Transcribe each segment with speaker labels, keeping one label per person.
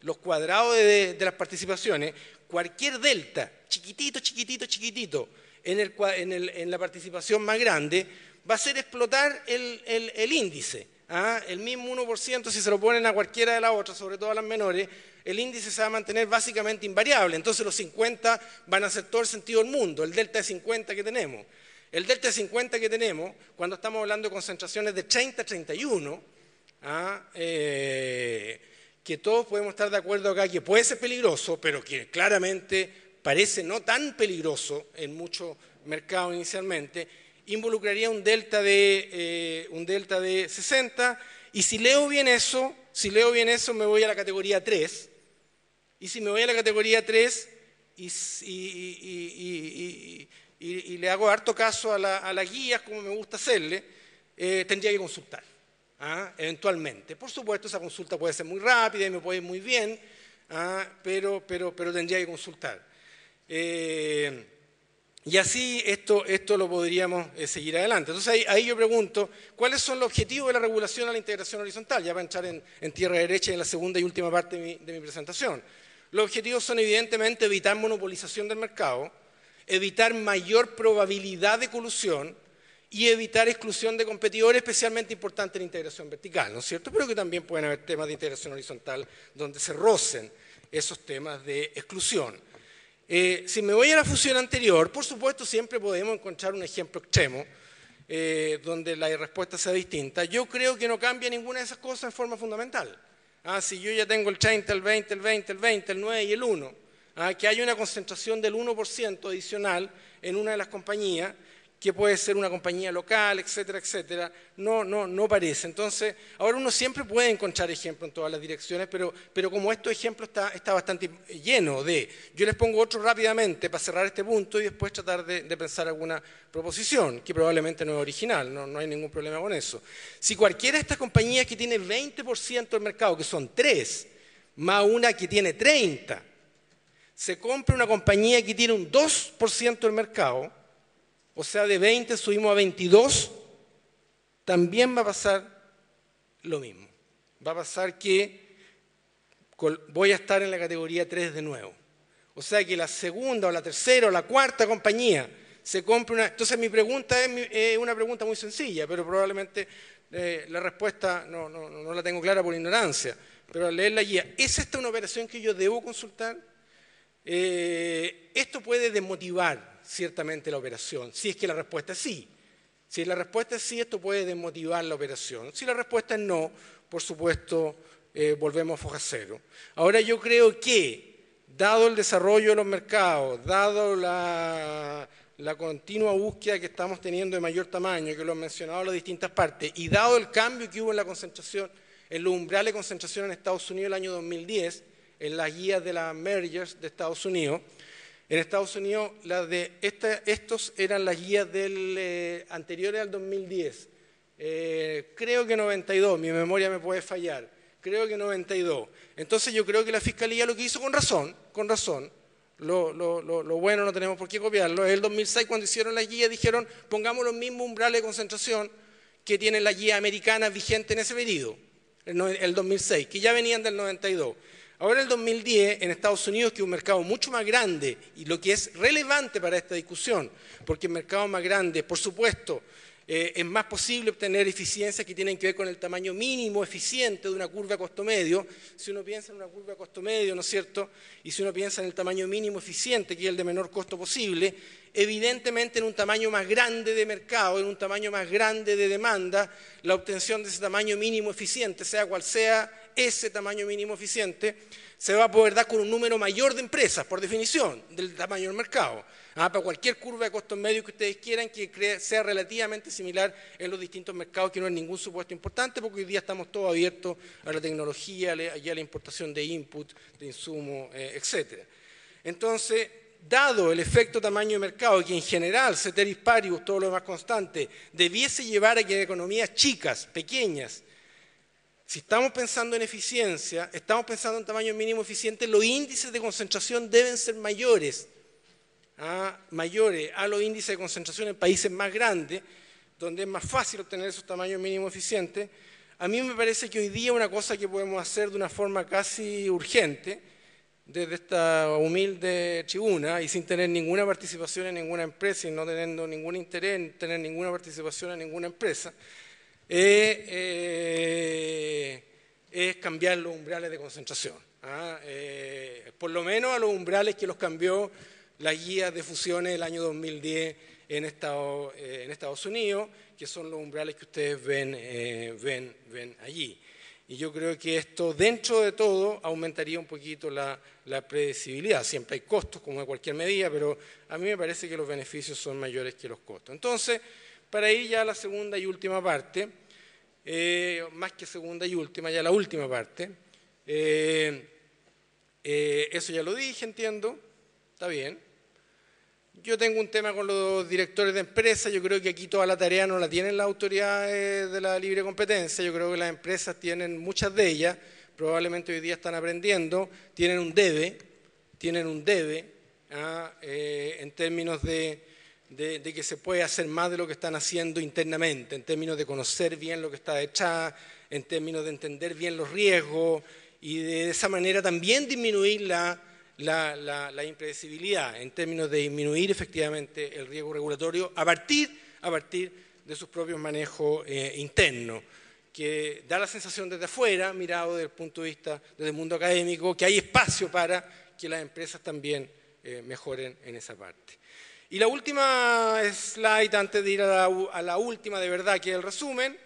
Speaker 1: los cuadrados de las participaciones, cualquier delta, chiquitito, chiquitito, chiquitito, en la participación más grande, va a hacer explotar el índice. El mismo 1%, si se lo ponen a cualquiera de las otras, sobre todo a las menores, el índice se va a mantener básicamente invariable. Entonces los 50 van a hacer todo el sentido del mundo, el delta de 50 que tenemos. El delta de 50 que tenemos, cuando estamos hablando de concentraciones de 30 a 31, que todos podemos estar de acuerdo acá que puede ser peligroso, pero que claramente parece no tan peligroso en muchos mercados inicialmente, involucraría un delta de 60, y si leo bien eso, me voy a la categoría 3, y si me voy a la categoría 3 y le hago harto caso a las guías, como me gusta hacerle, tendría que consultar, eventualmente. Por supuesto, esa consulta puede ser muy rápida y me puede ir muy bien, pero tendría que consultar. Y así esto lo podríamos seguir adelante. Entonces ahí yo pregunto, ¿cuáles son los objetivos de la regulación a la integración horizontal? Ya va a entrar en tierra derecha en la segunda y última parte de mi presentación. Los objetivos son evidentemente evitar monopolización del mercado, evitar mayor probabilidad de colusión y evitar exclusión de competidores, especialmente importante en integración vertical, ¿no es cierto? Pero que también pueden haber temas de integración horizontal donde se rocen esos temas de exclusión. Si me voy a la fusión anterior, por supuesto siempre podemos encontrar un ejemplo extremo donde la respuesta sea distinta. Yo creo que no cambia ninguna de esas cosas en forma fundamental. Si yo ya tengo el 30, el 20, el 20, el 20, el 9 y el 1, que hay una concentración del 1% adicional en una de las compañías, que puede ser una compañía local, etcétera, etcétera, no parece. Entonces, ahora uno siempre puede encontrar ejemplos en todas las direcciones, pero como estos ejemplos está bastante lleno de... Yo les pongo otro rápidamente para cerrar este punto y después tratar de pensar alguna proposición, que probablemente no es original, no hay ningún problema con eso. Si cualquiera de estas compañías que tiene 20% del mercado, que son 3, más una que tiene 30, se compra una compañía que tiene un 2% del mercado, o sea, de 20 subimos a 22, también va a pasar lo mismo. Va a pasar que voy a estar en la categoría 3 de nuevo. O sea, que la segunda o la tercera o la cuarta compañía se compre una... Entonces mi pregunta es una pregunta muy sencilla, pero probablemente la respuesta no la tengo clara por ignorancia. Pero al leer la guía, ¿es esta una operación que yo debo consultar? Esto puede desmotivar ciertamente la operación, si es que la respuesta es sí. Si la respuesta es sí, esto puede desmotivar la operación. Si la respuesta es no, por supuesto, volvemos a foja cero. Ahora yo creo que, dado el desarrollo de los mercados, dado la continua búsqueda que estamos teniendo de mayor tamaño, que lo han mencionado las distintas partes, y dado el cambio que hubo en la concentración, en los umbrales de concentración en Estados Unidos el año 2010, en las guías de las mergers de Estados Unidos, en Estados Unidos, estos eran las guías anteriores al 2010. Creo que 92, mi memoria me puede fallar. Creo que 92. Entonces yo creo que la Fiscalía lo que hizo con razón, lo bueno no tenemos por qué copiarlo. En el 2006 cuando hicieron la guía dijeron pongamos los mismos umbrales de concentración que tienen la guía americana vigente en ese periodo, el 2006, que ya venían del 92. Ahora el 2010 en Estados Unidos, que es un mercado mucho más grande y lo que es relevante para esta discusión, porque el mercado más grande, por supuesto, es más posible obtener eficiencias que tienen que ver con el tamaño mínimo eficiente de una curva de costo medio. Si uno piensa en una curva de costo medio, ¿no es cierto? Y si uno piensa en el tamaño mínimo eficiente, que es el de menor costo posible, evidentemente en un tamaño más grande de mercado, en un tamaño más grande de demanda, la obtención de ese tamaño mínimo eficiente, sea cual sea ese tamaño mínimo eficiente, se va a poder dar con un número mayor de empresas, por definición, del tamaño del mercado. Para cualquier curva de costos medios que ustedes quieran que sea relativamente similar en los distintos mercados, que no es ningún supuesto importante, porque hoy día estamos todos abiertos a la tecnología y a la importación de input, de insumos, etc. Entonces, dado el efecto tamaño de mercado, que en general, ceteris paribus, todo lo demás constante, debiese llevar a que en economías chicas, pequeñas, si estamos pensando en eficiencia, estamos pensando en tamaño mínimo eficiente, los índices de concentración deben ser mayores a los índices de concentración en países más grandes, donde es más fácil obtener esos tamaños mínimos eficientes, A mí me parece que hoy día una cosa que podemos hacer de una forma casi urgente, desde esta humilde tribuna y sin tener ninguna participación en ninguna empresa y no teniendo ningún interés en tener ninguna participación en ninguna empresa, es cambiar los umbrales de concentración. Por lo menos a los umbrales que los cambió las guías de fusiones del año 2010 en Estados Unidos, que son los umbrales que ustedes ven allí. Y yo creo que esto, dentro de todo, aumentaría un poquito la predecibilidad. Siempre hay costos, como de cualquier medida, pero a mí me parece que los beneficios son mayores que los costos. Entonces, para ir ya a la segunda y última parte, más que segunda y última, ya la última parte, eso ya lo dije, entiendo, está bien. Yo tengo un tema con los directores de empresas, yo creo que aquí toda la tarea no la tienen las autoridades de la libre competencia, yo creo que las empresas tienen, muchas de ellas, probablemente hoy día están aprendiendo, tienen un debe en términos de que se puede hacer más de lo que están haciendo internamente, en términos de conocer bien lo que está detrás, en términos de entender bien los riesgos y de esa manera también disminuir la impredecibilidad, en términos de disminuir efectivamente el riesgo regulatorio a partir de sus propios manejos internos, que da la sensación desde afuera, mirado desde el punto de vista del mundo académico, que hay espacio para que las empresas también mejoren en esa parte. Y la última slide, antes de ir a la última de verdad, que es el resumen,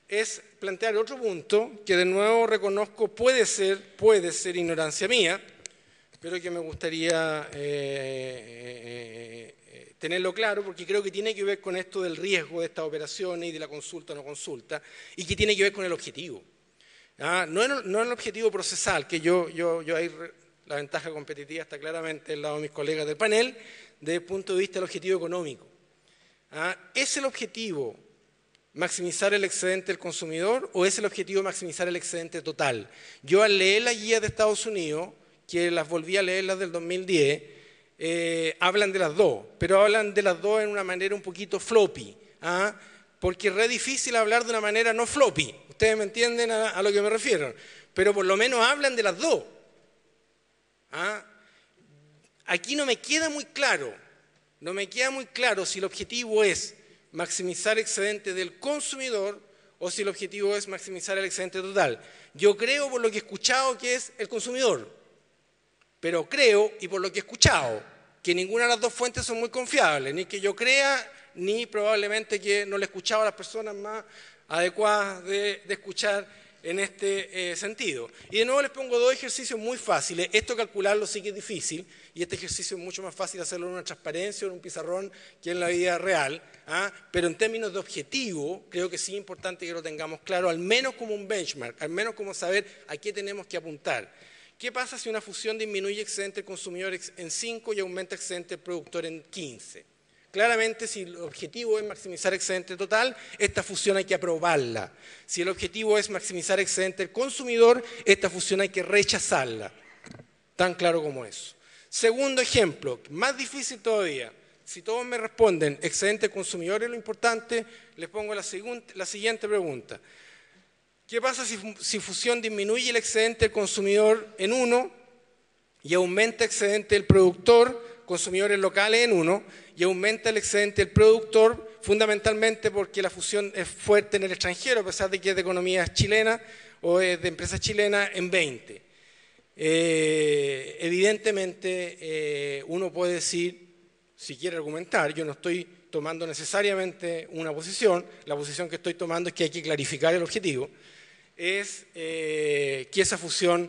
Speaker 1: es plantear otro punto, que de nuevo reconozco puede ser ignorancia mía, pero que me gustaría tenerlo claro, porque creo que tiene que ver con esto del riesgo de estas operaciones y de la consulta o no consulta, y que tiene que ver con el objetivo. No en el objetivo procesal, que yo ahí la ventaja competitiva está claramente del lado de mis colegas del panel, desde el punto de vista del objetivo económico. ¿Es el objetivo maximizar el excedente del consumidor o es el objetivo maximizar el excedente total? Yo al leer la guía de Estados Unidos, que las volví a leer las del 2010, hablan de las dos, pero hablan de las dos en una manera un poquito floppy, porque es re difícil hablar de una manera no floppy. Ustedes me entienden a lo que me refiero, pero por lo menos hablan de las dos. Aquí no me queda muy claro si el objetivo es maximizar excedente del consumidor o si el objetivo es maximizar el excedente total. Yo creo, por lo que he escuchado, que es el consumidor. Pero creo, y por lo que he escuchado, que ninguna de las dos fuentes son muy confiables, ni que yo crea, ni probablemente que no le he escuchado a las personas más adecuadas de escuchar en este sentido. Y de nuevo les pongo dos ejercicios muy fáciles. Esto calcularlo sí que es difícil, y este ejercicio es mucho más fácil hacerlo en una transparencia o en un pizarrón que en la vida real, pero en términos de objetivo, creo que sí es importante que lo tengamos claro, al menos como un benchmark, al menos como saber a qué tenemos que apuntar. ¿Qué pasa si una fusión disminuye excedente del consumidor en 5 y aumenta excedente del productor en 15? Claramente, si el objetivo es maximizar excedente total, esta fusión hay que aprobarla. Si el objetivo es maximizar excedente del consumidor, esta fusión hay que rechazarla. Tan claro como eso. Segundo ejemplo, más difícil todavía. Si todos me responden excedente del consumidor es lo importante, les pongo la siguiente pregunta. ¿Qué pasa si fusión disminuye el excedente del consumidor en 1 y aumenta el excedente del productor, consumidores locales en 1, y aumenta el excedente del productor, fundamentalmente porque la fusión es fuerte en el extranjero, a pesar de que es de economía chilena o es de empresas chilenas, en 20? Evidentemente, uno puede decir, si quiere argumentar, yo no estoy tomando necesariamente una posición, la posición que estoy tomando es que hay que clarificar el objetivo, es que esa fusión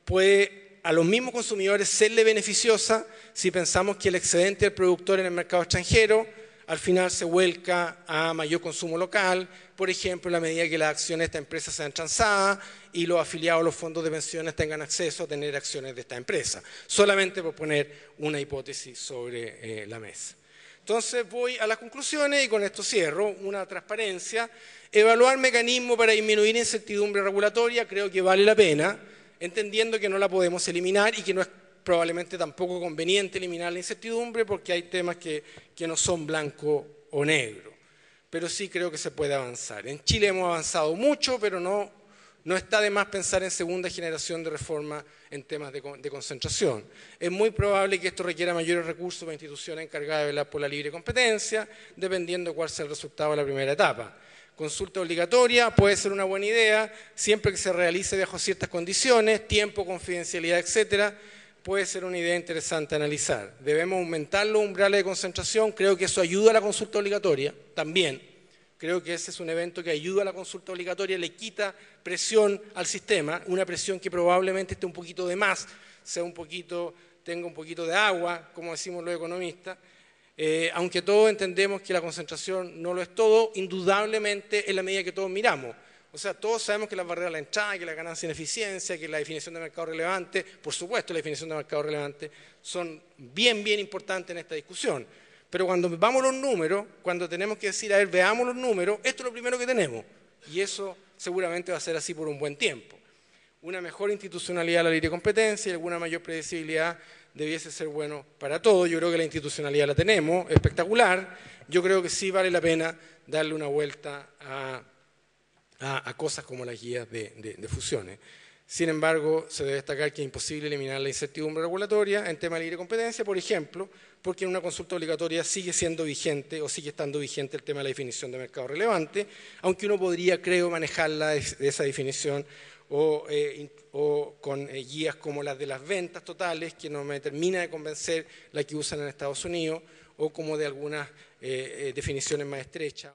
Speaker 1: puede a los mismos consumidores serle beneficiosa si pensamos que el excedente del productor en el mercado extranjero al final se vuelca a mayor consumo local, por ejemplo, en la medida que las acciones de esta empresa sean transadas y los afiliados a los fondos de pensiones tengan acceso a tener acciones de esta empresa, solamente por poner una hipótesis sobre la mesa. Entonces voy a las conclusiones y con esto cierro. Una transparencia, evaluar mecanismos para disminuir incertidumbre regulatoria, creo que vale la pena, entendiendo que no la podemos eliminar y que no es probablemente tampoco conveniente eliminar la incertidumbre porque hay temas que no son blanco o negro. pero sí creo que se puede avanzar. En Chile hemos avanzado mucho, pero no está de más pensar en segunda generación de reforma en temas de concentración. Es muy probable que esto requiera mayores recursos para instituciones encargadas de velar por la libre competencia, dependiendo de cuál sea el resultado de la primera etapa. Consulta obligatoria puede ser una buena idea, siempre que se realice bajo ciertas condiciones, tiempo, confidencialidad, etcétera, puede ser una idea interesante a analizar. Debemos aumentar los umbrales de concentración, creo que eso ayuda a la consulta obligatoria, también. Creo que ese es un evento que ayuda a la consulta obligatoria, le quita presión al sistema, una presión que probablemente esté un poquito de más, tenga un poquito de agua, como decimos los economistas, aunque todos entendemos que la concentración no lo es todo, indudablemente en la medida que todos miramos. O sea, todos sabemos que las barreras a la entrada, que la ganancia en eficiencia, que la definición de mercado relevante, por supuesto la definición de mercado relevante, son bien importantes en esta discusión. Pero cuando vamos a los números, cuando tenemos que decir, a ver, veamos los números, esto es lo primero que tenemos. Y eso seguramente va a ser así por un buen tiempo. Una mejor institucionalidad de la libre competencia y alguna mayor predecibilidad debiese ser bueno para todos. Yo creo que la institucionalidad la tenemos, espectacular. Yo creo que sí vale la pena darle una vuelta a cosas como las guías de fusiones. Sin embargo, se debe destacar que es imposible eliminar la incertidumbre regulatoria en tema de libre competencia, por ejemplo, porque en una consulta obligatoria sigue siendo vigente o sigue estando vigente el tema de la definición de mercado relevante, aunque uno podría, creo, manejarla de esa definición o con guías como las de las ventas totales, que no me termina de convencer la que usan en Estados Unidos, o como de algunas definiciones más estrechas.